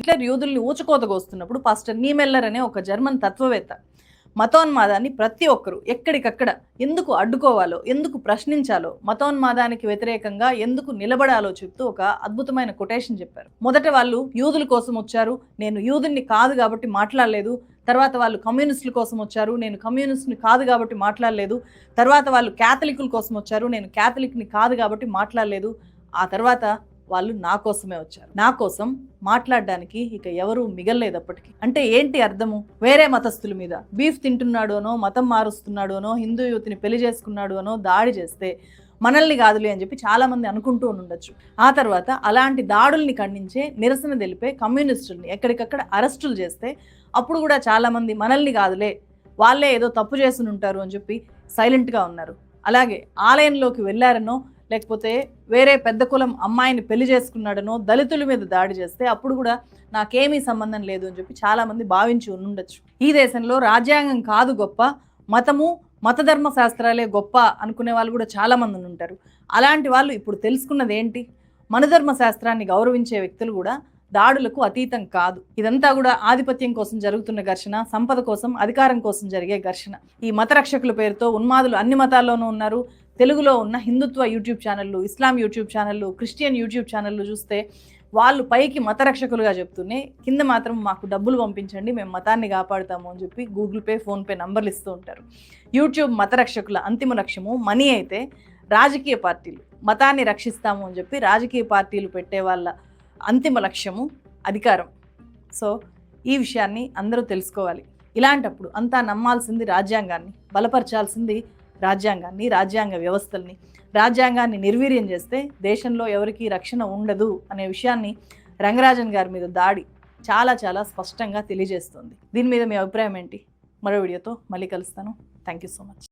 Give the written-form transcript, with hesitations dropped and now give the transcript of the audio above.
Hitler యూదుల్ని ఊచకోతగొస్తున్నప్పుడు pastor నీమెల్లర్ అనే ఒక German తత్వవేత్త మతోన్మాదాన్ని ప్రతి ఒక్కరు ఎక్కడికక్కడ ఎందుకు అడ్డుకోవాలో, ఎందుకు ప్రశ్నించాలో, మతోన్మాదానికి వ్యతిరేకంగా ఎందుకు నిలబడాలో చెప్తూ ఒక అద్భుతమైన కొటేషన్ చెప్పారు. మొదట వాళ్ళు యూదుల కోసం వచ్చారు, నేను యూదుల్ని కాదు కాబట్టి మాట్లాడలేదు. తర్వాత వాళ్ళు కమ్యూనిస్టుల కోసం వచ్చారు, నేను కమ్యూనిస్ట్ని కాదు కాబట్టి మాట్లాడలేదు. తర్వాత వాళ్ళు క్యాథలికుల కోసం వచ్చారు, నేను క్యాథలిక్ని కాదు కాబట్టి మాట్లాడలేదు. ఆ తర్వాత వాళ్ళు నా కోసమే వచ్చారు. నా కోసం మాట్లాడడానికి ఇక ఎవరూ మిగల్లేదు అప్పటికి. అంటే ఏంటి అర్థము? వేరే మతస్థుల మీద బీఫ్ తింటున్నాడు అనో, మతం మారుస్తున్నాడు అనో, హిందూ యువతిని పెళ్లి చేసుకున్నాడు అనో దాడి చేస్తే మనల్ని కాదులే అని చెప్పి చాలామంది అనుకుంటూ ఉండొచ్చు. ఆ తర్వాత అలాంటి దాడుల్ని ఖండించే, నిరసన తెలిపే కమ్యూనిస్టుల్ని ఎక్కడికక్కడ అరెస్టులు చేస్తే అప్పుడు కూడా చాలామంది మనల్ని కాదులే, వాళ్ళే ఏదో తప్పు చేసి ఉంటారు అని చెప్పి సైలెంట్గా ఉన్నారు. అలాగే ఆలయంలోకి వెళ్ళారనో, లేకపోతే వేరే పెద్ద కులం అమ్మాయిని పెళ్లి చేసుకున్నాడనో దళితుల మీద దాడి చేస్తే అప్పుడు కూడా నాకేమీ సంబంధం లేదు అని చెప్పి చాలామంది భావించి ఉండొచ్చు. ఈ దేశంలో రాజ్యాంగం కాదు గొప్ప, మతము మతధర్మ శాస్త్రాలే గొప్ప అనుకునే వాళ్ళు కూడా చాలామంది ఉంటారు. అలాంటి వాళ్ళు ఇప్పుడు తెలుసుకున్నది ఏంటి? మనధర్మ శాస్త్రాన్ని గౌరవించే వ్యక్తులు కూడా దాడులకు అతీతం కాదు. ఇదంతా కూడా ఆధిపత్యం కోసం జరుగుతున్న ఘర్షణ, సంపద కోసం, అధికారం కోసం జరిగే ఘర్షణ. ఈ మత రక్షకుల పేరుతో ఉన్మాదులు అన్ని మతాల్లోనూ ఉన్నారు. తెలుగులో ఉన్న హిందుత్వ యూట్యూబ్ ఛానళ్ళు, ఇస్లాం యూట్యూబ్ ఛానళ్ళు, క్రిస్టియన్ యూట్యూబ్ ఛానళ్ళు చూస్తే వాళ్ళు పైకి మత రక్షకులుగా చెప్తూనే కింద మాత్రం మాకు డబ్బులు పంపించండి, మేము మతాన్ని కాపాడుతాము అని చెప్పి గూగుల్ పే, ఫోన్పే నంబర్లు ఇస్తూ ఉంటారు. యూట్యూబ్ మత రక్షకుల అంతిమ లక్ష్యము మనీ అయితే, రాజకీయ పార్టీలు మతాన్ని రక్షిస్తాము అని చెప్పి రాజకీయ పార్టీలు పెట్టే వాళ్ళ అంతిమ లక్ష్యము అధికారం. సో ఈ విషయాన్ని అందరూ తెలుసుకోవాలి. ఇలాంటప్పుడు అంతా నమ్మాల్సింది రాజ్యాంగాన్ని, బలపరచాల్సింది రాజ్యాంగాన్ని, రాజ్యాంగ వ్యవస్థల్ని. రాజ్యాంగాన్ని నిర్వీర్యం చేస్తే దేశంలో ఎవరికీ రక్షణ ఉండదు అనే విషయాన్ని రంగరాజన్ గారి మీద దాడి చాలా చాలా స్పష్టంగా తెలియజేస్తుంది. దీని మీద మీ అభిప్రాయం ఏంటి? మరో వీడియోతో మళ్ళీ కలుస్తాను. Thank you so much.